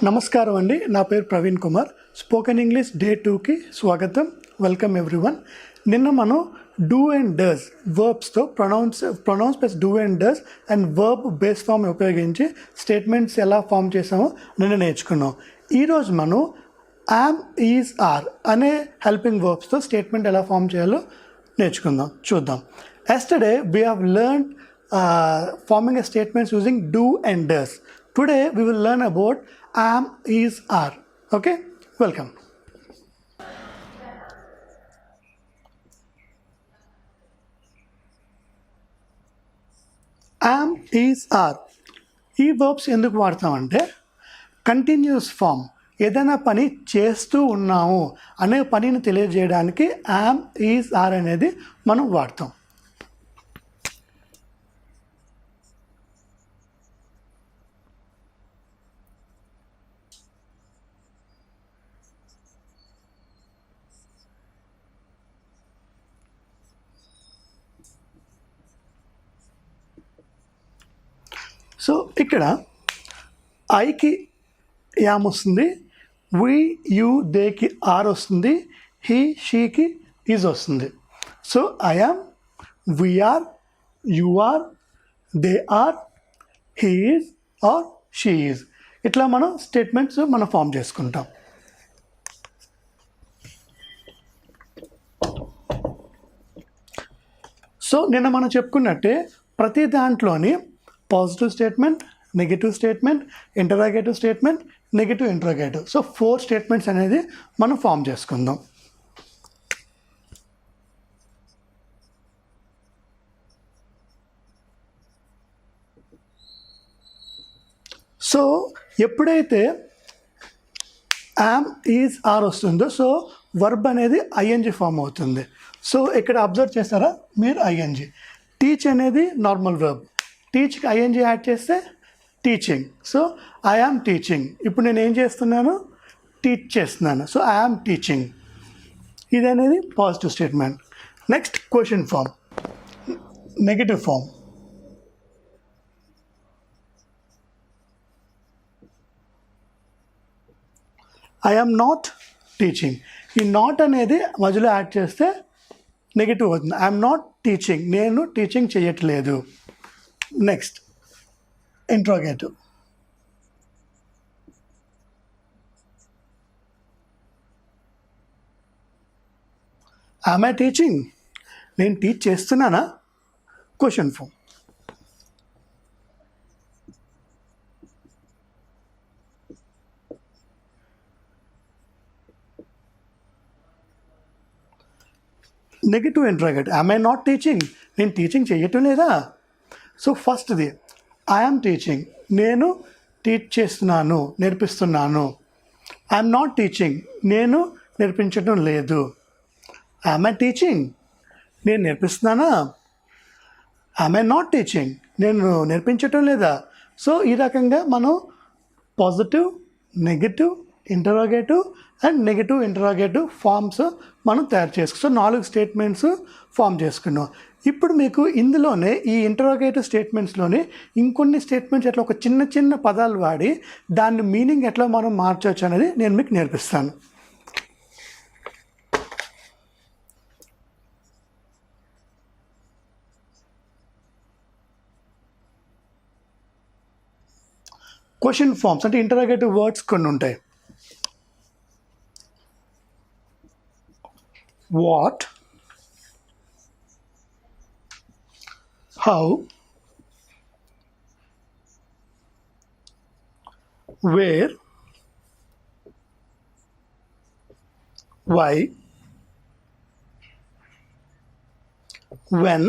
నమస్కారం అండి. నా పేరు Praveen Kumar. Spoken English day 2కి స్వాగతం. Welcome everyone. నిన్న మనం డూ అండ్ డస్ వర్బ్స్తో pronouns plus do and does and verb base form ఉపయోగించి స్టేట్మెంట్స్ ఎలా ఫామ్ చేసామో నిన్న నేర్చుకున్నాం. ఈరోజు మనం యామ్, ఈజ్, ఆర్ అనే హెల్పింగ్ వర్బ్స్తో స్టేట్మెంట్ ఎలా ఫామ్ చేయాలో చూద్దాం. Yesterday we have learned forming a statements using do and does. Today we will learn about am, is, are. Okay, welcome. am, is, are ఈ వర్బ్స్ ఎందుకు వాడతామంటే continuous form, ఏదైనా పని చేస్తూ ఉన్నాము అనే పనిని తెలియజేయడానికి am, is, are అనేది మనం వాడతాం. సో ఇక్కడ ఐకి యామ్ వస్తుంది, వి, యూ, దేకి ఆర్ వస్తుంది, హీ, షీకి ఈజ్ వస్తుంది. So I am, we are, you are, they are, he is or she is. ఇట్లా మనం స్టేట్మెంట్స్ మనం ఫామ్ చేసుకుంటాం. సో నిన్న మనం చెప్పుకున్నట్టే ప్రతి దాంట్లోని positive statement, negative statement, interrogative statement, negative interrogative, so 4 statements అనేది మనం ఫామ్ చేసుకుందాం. సో ఎప్పుడైతే యామ్, ఈజ్, ఆర్ వస్తుందో సో వర్బ్ అనేది ఐఎన్జి ఫామ్ అవుతుంది. సో ఇక్కడ అబ్జర్వ్ చేస్తారా మీరు, ఐఎన్జి. టీచ్ అనేది నార్మల్ వర్బ్, టీచ్కి ఐఎన్జి యాడ్ చేస్తే teaching. So I am teaching. ఇప్పుడు నేను ఏం చేస్తున్నాను, టీచ్ చేస్తున్నాను. So I am teaching. ఇది అనేది positive statement. Next question form, negative form. I am not teaching. ఈ నాట్ అనేది మధ్యలో యాడ్ చేస్తే నెగిటివ్ అవుతుంది. ఐఎమ్ నాట్ టీచింగ్, నేను టీచింగ్ చేయట్లేదు. Next interrogative. Am I teaching, నేను టీచ్ చేస్తున్నానా? Question form. Negative interrogative. Am I not teaching, నేను టీచింగ్ చేయటం లేదా? సో ఫస్ట్ది ఐఎమ్ టీచింగ్, నేను టీచ్ చేస్తున్నాను, నేర్పిస్తున్నాను. ఐఎమ్ నాట్ టీచింగ్, నేను నేర్పించడం లేదు. యామ్ ఐ టీచింగ్, నేను నేర్పిస్తున్నానా? యామ్ ఐ నాట్ టీచింగ్, నేను నేర్పించటం లేదా? సో ఈ రకంగా మనం positive, negative, interrogative and negative interrogative forms మనం తయారు చేసుకున్నాం. సో 4 స్టేట్మెంట్స్ ఫామ్ చేసుకున్నాం. ఇప్పుడు మీకు ఇందులోనే ఈ ఇంటరాగేటివ్ స్టేట్మెంట్స్లోనే ఇంకొన్ని స్టేట్మెంట్స్ ఎట్లా ఒక చిన్న చిన్న పదాలు వాడి దాని మీనింగ్ ఎట్లా మనం మార్చవచ్చు అనేది నేను మీకు నేర్పిస్తాను. క్వశ్చన్ ఫామ్స్ అంటే ఇంటరాగేటివ్ వర్డ్స్ కొన్ని ఉంటాయి. What, how, where, why, when,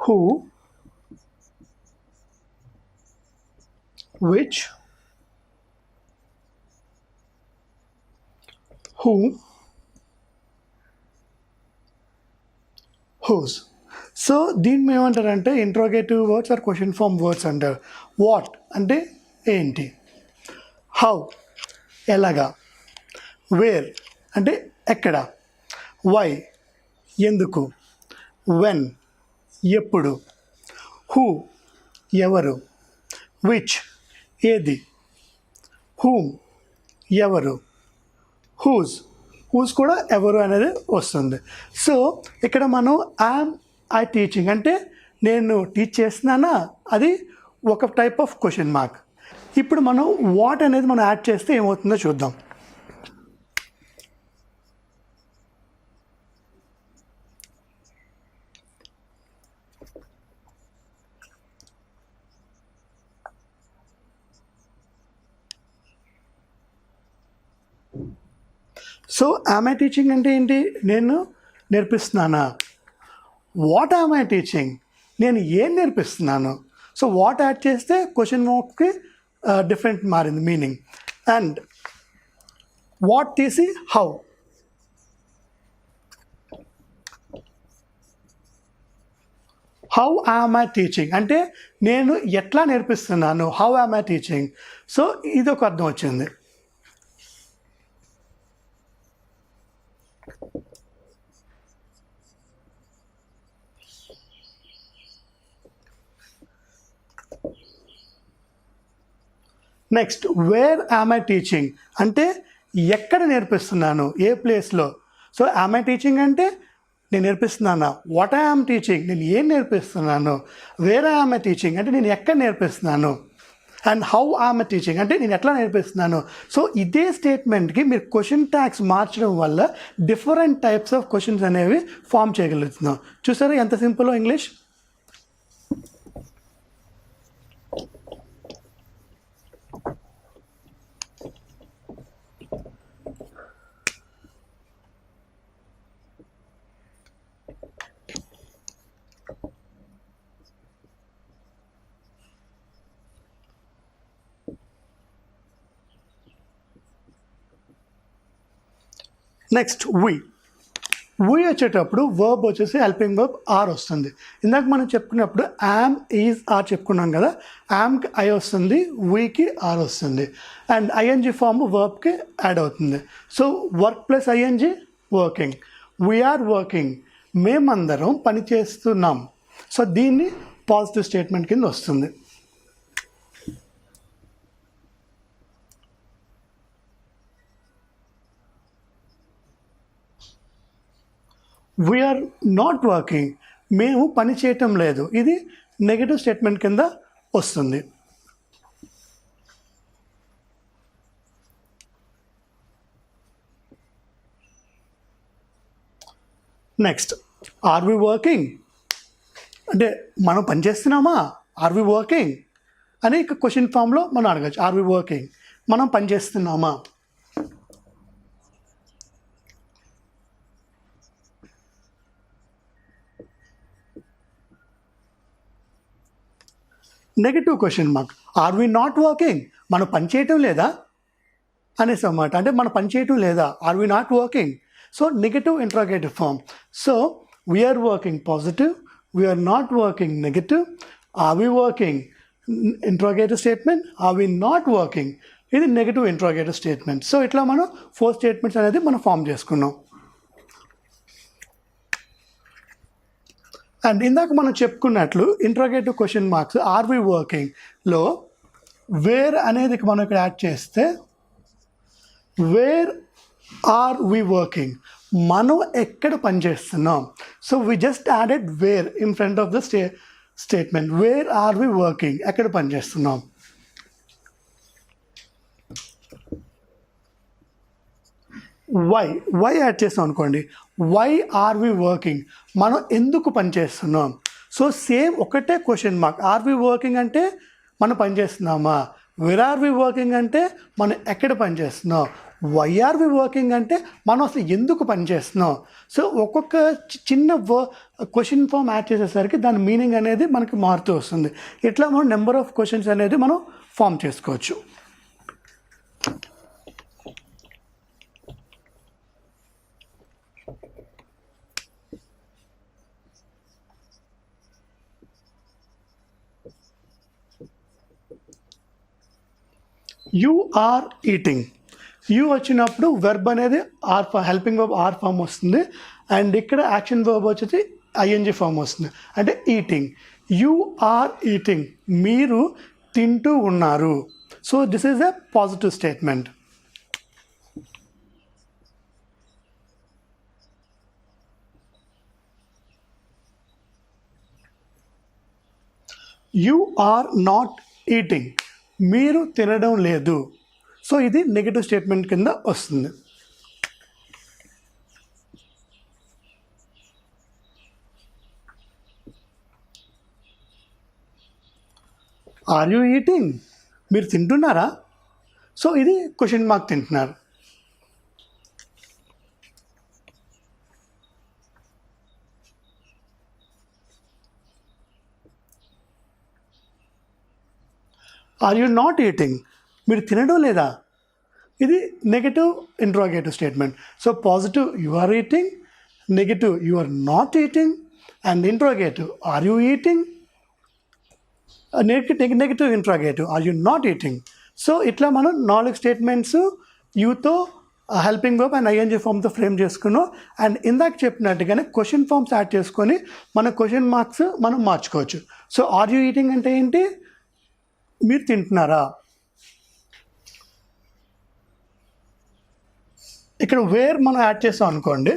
who, which, whom, whose. So దీన్ని ఏమంటారంటే interrogative words or question form words అంటారు. వాట్ అంటే ఏంటి, హౌ ఎలాగా, వేర్ అంటే ఎక్కడ, వై ఎందుకు, వెన్ ఎప్పుడు, హూ ఎవరు, విచ్ ఏది, హూమ్ ఎవరు, హూస్ కూడా ఎవరు అనేది వస్తుంది. సో ఇక్కడ మనం యామ్ ఐ టీచింగ్ అంటే నేను టీచ్ చేస్తున్నానా, అది ఒక టైప్ ఆఫ్ క్వశ్చన్ మార్క్. ఇప్పుడు మనం వాట్ అనేది మనం యాడ్ చేస్తే ఏమవుతుందో చూద్దాం. సో యామ్ ఐ టీచింగ్ అంటే ఏంటి, నేను నేర్పిస్తున్నానా. వాట్ యామ్ ఐ టీచింగ్, నేను ఏం నేర్పిస్తున్నాను. సో వాట్ యాడ్ చేస్తే క్వశ్చన్ మార్క్కి డిఫరెంట్ మారింది మీనింగ్. అండ్ వాట్ తీసి how, how am I teaching అంటే నేను ఎట్లా నేర్పిస్తున్నాను, how am I teaching. So ఇది ఒక అర్థం వచ్చింది. Next where am I teaching అంటే ఎక్కడ నేర్పిస్తున్నాను, ఏ ప్లేస్లో. సో యామ్ ఐ టీచింగ్ అంటే నేను నేర్పిస్తున్నానా. వాట్ ఐ యామ్ టీచింగ్ నేను ఏం నేర్పిస్తున్నాను. Where I am I teaching అంటే నేను ఎక్కడ నేర్పిస్తున్నాను. And how I'm I teaching అంటే నేను ఎట్లా నేర్పిస్తున్నాను. సో ఇదే స్టేట్మెంట్కి మీరు క్వశ్చన్ ట్యాగ్స్ మార్చడం వల్ల డిఫరెంట్ టైప్స్ ఆఫ్ క్వశ్చన్స్ అనేవి ఫామ్ చేయగలుగుతున్నాం. చూసారా ఎంత సింపుల్లో ఇంగ్లీష్. నెక్స్ట్ వి వచ్చేటప్పుడు వర్బ్ వచ్చేసి హెల్పింగ్ వర్బ్ ఆర్ వస్తుంది. ఇందాక మనం చెప్పుకున్నప్పుడు యామ్ ఈజ్ ఆర్ చెప్పుకున్నాం కదా, యామ్కి ఐ వస్తుంది, వీకి ఆర్ వస్తుంది. అండ్ ఐఎన్జి ఫామ్ వర్బ్కి యాడ్ అవుతుంది. So work plus ING working, we are working మేమందరం పని చేస్తున్నాం. సో దీన్ని పాజిటివ్ స్టేట్మెంట్ కింద వస్తుంది. వీఆర్ నాట్ వర్కింగ్ మేము పని చేయటం లేదు, ఇది నెగటివ్ స్టేట్మెంట్ కింద వస్తుంది. నెక్స్ట్ ఆర్ వి వర్కింగ్ అంటే మనం పని చేస్తున్నామా, ఆర్ వి వర్కింగ్ అని క్వశ్చన్ ఫామ్లో మనం అడగచ్చు. ఆర్ వి వర్కింగ్ మనం పని చేస్తున్నామా. Negative question mark are we not working మనం పని చేయటం లేదా అనేసి అన్నమాట. అంటే మనం పని చేయటం లేదా, are we not working. So negative interrogative form. So we are working positive, we are not working negative, are we working interrogative statement, are we not working ఇది నెగటివ్ ఇంట్రాగేటివ్ స్టేట్మెంట్. సో ఇట్లా మనం 4 స్టేట్మెంట్స్ అనేది మనం ఫామ్ చేసుకున్నాం. And ఇందాక మనం చెప్పుకున్నట్లు interrogative question marks are we వర్కింగ్లో వేర్ అనేది మనం ఇక్కడ యాడ్ చేస్తే వేర్ ఆర్ వి వర్కింగ్ మనం ఎక్కడ పనిచేస్తున్నాం. So we just added where in front of the statement. Where are we working ఎక్కడ పనిచేస్తున్నాం. వై యాడ్ చేస్తాం అనుకోండి, వై ఆర్ వి వర్కింగ్ మనం ఎందుకు పనిచేస్తున్నాం. సో సేమ్ ఒకటే question mark. Are we working అంటే మనం పనిచేస్తున్నామా, వేర్ ఆర్ వి వర్కింగ్ అంటే మనం ఎక్కడ పనిచేస్తున్నాం, వై ఆర్ వి వర్కింగ్ అంటే మనం అసలు ఎందుకు పనిచేస్తున్నాం. సో ఒక్కొక్క చిన్న క్వశ్చన్ ఫామ్ యాడ్ చేసేసరికి దాని మీనింగ్ అనేది మనకి మారుతూ వస్తుంది. ఇట్లా మనం నెంబర్ ఆఫ్ క్వశ్చన్స్ అనేది మనం ఫామ్ చేసుకోవచ్చు. You are eating. యు వచ్చినప్పుడు వెర్బ్ అనేది are form, helping verb are form వస్తుంది. అండ్ ఇక్కడ యాక్షన్ వర్బ్ వచ్చేసి ఐఎన్జి ఫామ్ వస్తుంది, అంటే ఈటింగ్. యు ఆర్ ఈటింగ్ మీరు తింటూ ఉన్నారు. So this is a positive statement. You are not eating, మీరు తినడం లేదు. సో ఇది నెగటివ్ స్టేట్మెంట్ కింద వస్తుంది. ఆర్ యూ ఈటింగ్, మీరు తింటున్నారా? సో ఇది క్వశ్చన్ మార్క్ తింటున్నారు. ఆర్ యూ నాట్ ఈటింగ్, మీరు తినడం లేదా? ఇది negative interrogative statement. So positive you are eating, negative you are not eating, and interrogative are you eating, negative interrogative are you not eating. So ఇట్లా మనం 4 statements యూతో helping verb and I N G ఫామ్తో frame చేసుకున్నాం. And ఇందాక చెప్పినట్టుగానే question forms add చేసుకొని మన question marks మనం మార్చుకోవచ్చు. సో ఆర్ యూ ఈటింగ్ అంటే ఏంటి? మీరు తింటున్నారా? ఇక్కడ వేర్ మనం యాడ్ చేస్తాం అనుకోండి,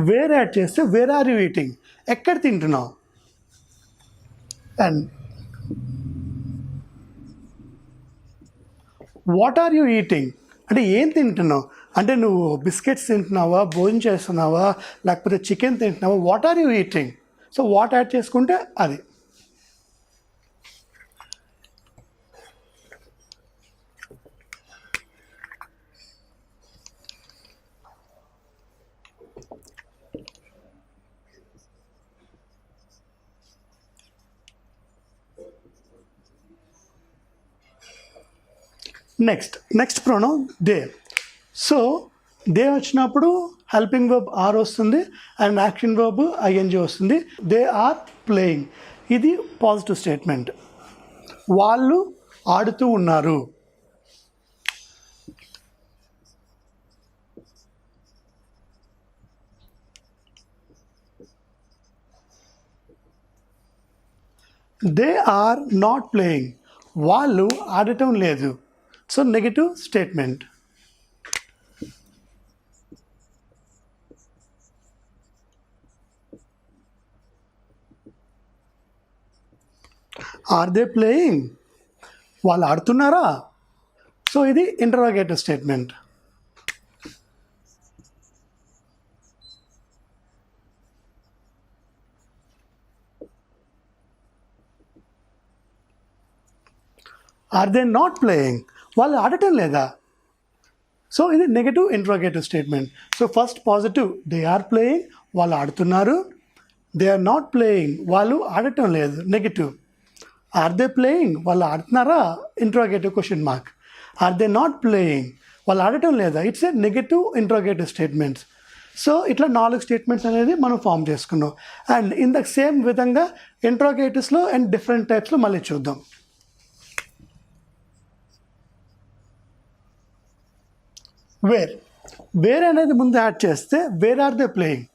వేర్ యాడ్ చేస్తే వేర్ ఆర్ యూ ఈటింగ్, ఎక్కడ తింటున్నావు? And what are you eating అంటే ఏం తింటున్నావు? అంటే నువ్వు బిస్కెట్స్ తింటున్నావా, భోజనం చేస్తున్నావా, లేకపోతే చికెన్ తింటున్నావా? What are you eating. So what add చేసుకుంటే అది. Next pronoun they. So they వచ్చినప్పుడు హెల్పింగ్ వర్బ్ ఆర్ వస్తుంది అండ్ యాక్షన్ వర్బ్ ఐఎన్జీ వస్తుంది. దే ఆర్ ప్లేయింగ్, ఇది పాజిటివ్ స్టేట్మెంట్. వాళ్ళు ఆడుతూ ఉన్నారు. దే ఆర్ నాట్ ప్లేయింగ్, వాళ్ళు ఆడటం లేదు. So negative statement. Are they playing, వాళ్ళు ఆడుతున్నారా? సో ఇది interrogative statement. Are they not playing, వాళ్ళు ఆడటం లేదా? సో ఇది negative interrogative statement. So first positive, they are playing, వాళ్ళు ఆడుతున్నారు. దే ఆర్ నాట్ ప్లేయింగ్, వాళ్ళు ఆడటం లేదు, నెగటివ్. ఆర్ దే ప్లేయింగ్, వాళ్ళు ఆడుతున్నారా? Interrogative question mark. Are they not playing, వాళ్ళు ఆడటం లేదా? It's a negative interrogative statements. So ఇట్లా 4 స్టేట్మెంట్స్ అనేది మనం ఫామ్ చేసుకున్నాం. అండ్ ఇన్ ద సేమ్ విధంగా ఇంట్రాగేటివ్స్లో అండ్ డిఫరెంట్ టైప్స్లో మళ్ళీ చూద్దాం. వేర్ అనేది ముందు యాడ్ చేస్తే where are they playing.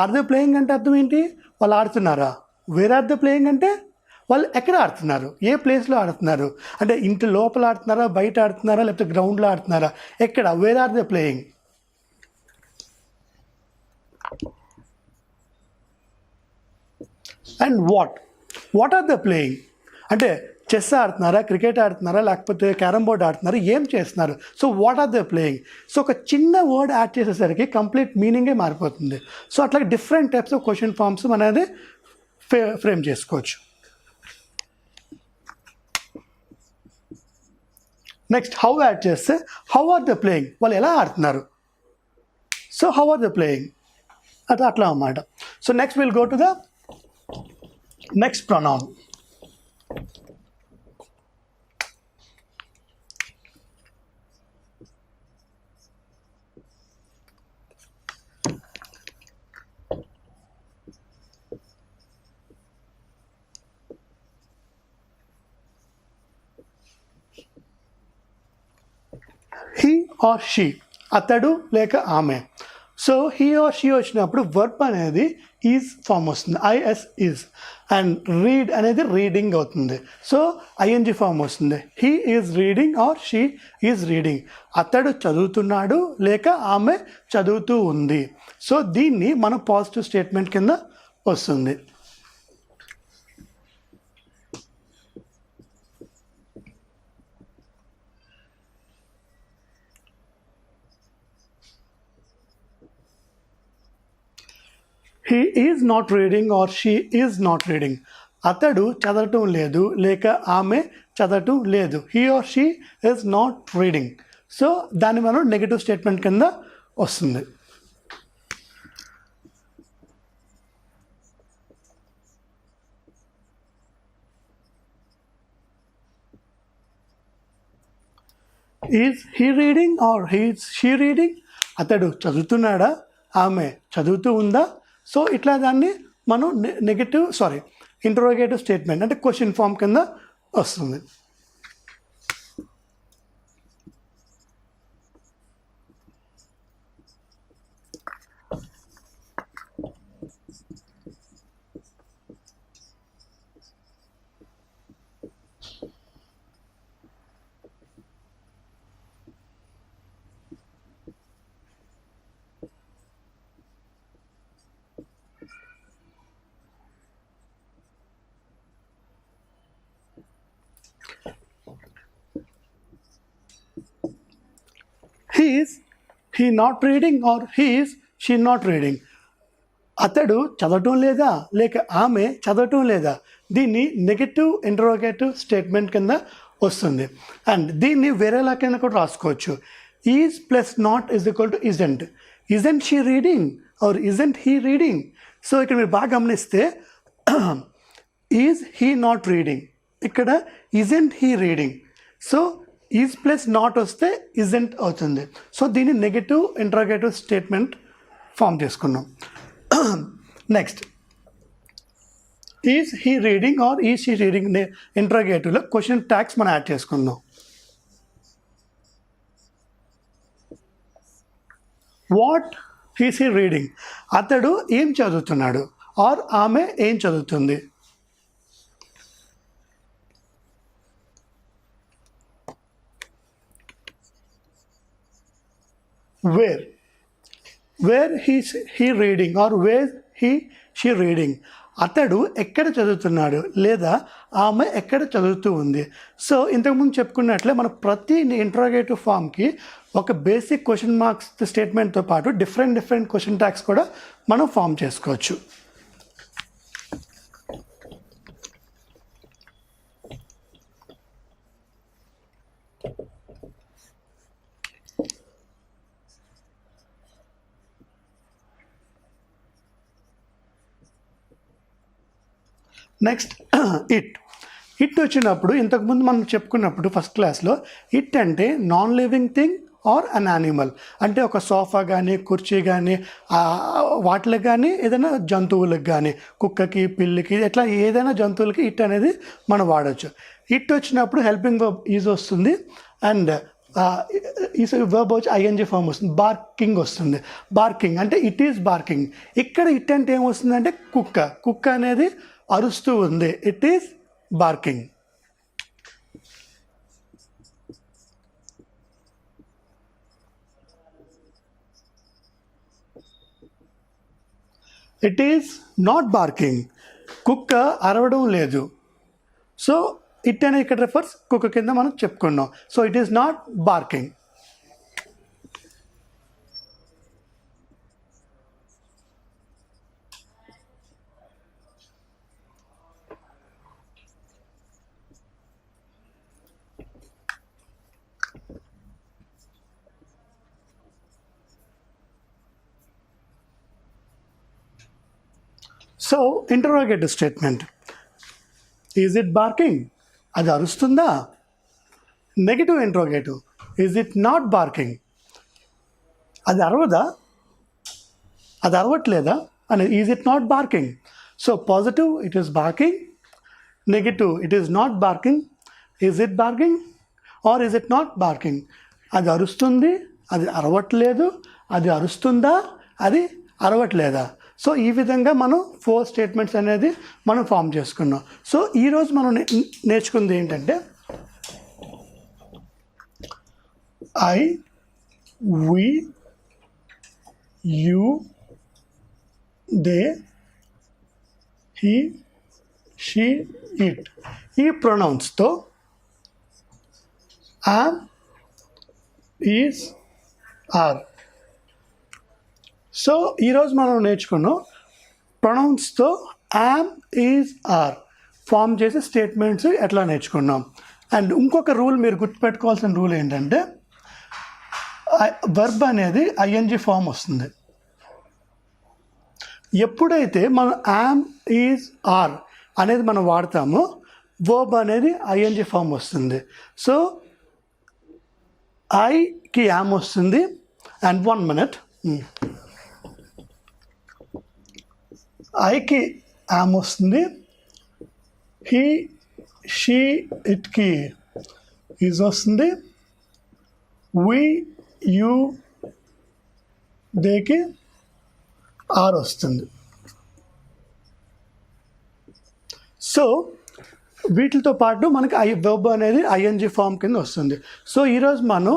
Are they playing అంటే అర్థం ఏంటి? వాళ్ళు ఆడుతున్నారా. వేర్ ఆర్ దే ప్లేయింగ్ అంటే వాళ్ళు ఎక్కడ ఆడుతున్నారు, ఏ ప్లేస్లో ఆడుతున్నారు. అంటే ఇంటి లోపల ఆడుతున్నారా, బయట ఆడుతున్నారా, లేకపోతే గ్రౌండ్లో ఆడుతున్నారా, ఎక్కడ? Where are they playing. And what are they playing అంటే చెస్ ఆడుతున్నారా, క్రికెట్ ఆడుతున్నారా, లేకపోతే క్యారమ్ బోర్డ్ ఆడుతున్నారా, ఏం చేస్తున్నారు. So what are they playing. So ఒక చిన్న వర్డ్ యాడ్ చేసేసరికి కంప్లీట్ మీనింగే మారిపోతుంది. సో అట్లా different types of question forms అనేది ఫ్రేమ్ చేసుకోవచ్చు. నెక్స్ట్ హౌ యాడ్ చేస్తే హౌ ఆర్ దే ప్లేయింగ్, వాళ్ళు ఎలా ఆడుతున్నారు. So how are they playing అది అట్లా అన్నమాట. So next will go to the next pronoun. he or she. అతడు లేక ఆమె. సో హీ ఆర్ షీ వచ్చినప్పుడు వర్బ్ అనేది ఈజ్ ఫామ్ వస్తుంది, ఐఎస్ ఈజ్. అండ్ రీడ్ అనేది రీడింగ్ అవుతుంది, సో ఐఎన్జి ఫామ్ వస్తుంది. He is reading are she is reading. అతడు చదువుతున్నాడు లేక ఆమె చదువుతూ ఉంది. సో దీన్ని మనం పాజిటివ్ స్టేట్మెంట్ కింద వస్తుంది. He is not reading are she is not reading. అతడు చదవటం లేదు లేక ఆమె చదవటం లేదు. He or she is not reading. So దాన్ని మనం నెగటివ్ స్టేట్మెంట్ కింద వస్తుంది. Is he reading or is she reading? అతడు చదువుతున్నాడా, ఆమె చదువుతూ ఉందా? సో ఇట్లా దాన్ని మనం ఇంటరోగేటివ్ స్టేట్మెంట్ అంటే క్వశ్చన్ ఫామ్ కింద వస్తుంది. He not reading or she not reading? అతడు చదవటం లేదా లేక ఆమె చదవటం లేదా? దీన్ని నెగటివ్ ఇంటరోగేటివ్ స్టేట్మెంట్ కింద వస్తుంది. అండ్ దీన్ని వేరేలా కింద కూడా రాసుకోవచ్చు. Is plus not is equal to isn't. Isn't she reading or isn't he reading? So ఇక్కడ మీరు బాగా గమనిస్తే ఈజ్ హీ నాట్ రీడింగ్, ఇక్కడ isn't he reading. So is plus not వస్తే ఇజెంట్ అవుతుంది. సో దీన్ని నెగటివ్ ఇంటరోగేటివ్ స్టేట్మెంట్ ఫామ్ చేసుకున్నాం. Next, is he reading or is she reading ఇంటరోగేటివ్లో క్వశ్చన్ ట్యాగ్స్ మనం యాడ్ చేసుకుందాం. What is he reading? అతడు ఏం చదువుతున్నాడు ఆర్ ఆమె ఏం చదువుతుంది? Where he reading are where she reading? అతడు ఎక్కడ చదువుతున్నాడు లేదా ఆమె ఎక్కడ చదువుతూ ఉంది? సో ఇంతకుముందు చెప్పుకున్నట్లే మన ప్రతి ఇంటరోగేటివ్ ఫామ్కి ఒక బేసిక్ క్వశ్చన్ మార్క్స్ స్టేట్మెంట్తో పాటు డిఫరెంట్ క్వశ్చన్ ట్యాగ్స్ కూడా మనం ఫామ్ చేసుకోవచ్చు. నెక్స్ట్, ఇట్ వచ్చినప్పుడు ఇంతకుముందు మనం చెప్పుకున్నప్పుడు ఫస్ట్ క్లాస్లో ఇట్ అంటే non living thing or an animal. అంటే ఒక సోఫా కానీ కుర్చీ కానీ వాటికి కానీ ఏదైనా జంతువులకు కానీ కుక్కకి పిల్లికి ఇట్లా ఏదైనా జంతువులకి ఇట్ అనేది మనం వాడచ్చు. ఇట్ వచ్చినప్పుడు హెల్పింగ్ వర్బ్ ఈజ్ వస్తుంది అండ్ ఈ వర్బ్ వచ్చి ఐఎన్జీ ఫామ్ వస్తుంది. బార్కింగ్ వస్తుంది. బార్కింగ్ అంటే ఇట్ ఈజ్ బార్కింగ్. ఇక్కడ ఇట్ అంటే ఏమొస్తుందంటే కుక్క అనేది అరుస్తూ ఉంది. It is barking. It is not barking. కుక్క అరవడం లేదు. సో ఇట్ అనే ఇక్కడ రెఫర్స్ కుక్క కింద మనం చెప్పుకున్నాం. So it is not barking. So interrogative statement, is it barking? అది అరుస్తుందా? Negative interrogative, is it not barking? అది అరవదా? అది అరవట్లేదా అని is it not barking? So positive it is barking, negative it is not barking. Is it barking or is it not barking? అది అరుస్తుంది అది అరవట్లేదు, అది అరుస్తుందా, అది అరవట్లేదా. సో ఈ విధంగా మనం 4 స్టేట్మెంట్స్ అనేది మనం ఫామ్ చేసుకున్నాం. సో ఈరోజు మనం నేర్చుకుంది ఏంటంటే I, we, you, they, he, she, it ఈ ప్రొనౌన్స్తో యామ్, ఈజ్, ఆర్. సో ఈరోజు మనం నేర్చుకున్నాం ప్రొనౌన్స్తో యామ్, ఈజ్, ఆర్ ఫామ్ చేసే స్టేట్మెంట్స్ ఎట్లా నేర్చుకున్నాం. అండ్ ఇంకొక రూల్ మీరు గుర్తుపెట్టుకోవాల్సిన రూల్ ఏంటంటే వర్బ్ అనేది ఐఎన్జి ఫామ్ వస్తుంది. ఎప్పుడైతే మనం యామ్, ఈజ్, ఆర్ అనేది మనం వాడతామో వర్బ్ అనేది ఐఎన్జి ఫామ్ వస్తుంది. సో ఐకి యామ్ వస్తుంది. అండ్ 1 minute, ఐకి యామ్ వస్తుంది, హీ, షీ, ఇట్కి ఈజ్ వస్తుంది, వి, యూ, దేకి ఆర్ వస్తుంది. సో వీటితో పాటు మనకి వెర్బ్ అనేది ఐఎన్జి ఫామ్ కింద వస్తుంది. సో ఈరోజు మనం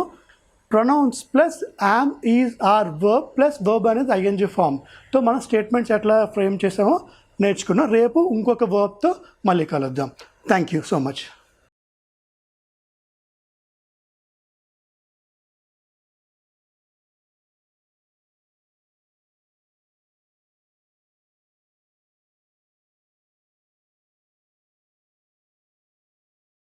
pronouns plus am, is, are verb plus verb అనేది ఐఎన్జి ఫామ్తో మనం స్టేట్మెంట్స్ ఎట్లా ఫ్రేమ్ చేసామో నేర్చుకున్నాం. రేపు ఇంకొక వర్బ్తో మళ్ళీ కలుద్దాం. Thank you so much.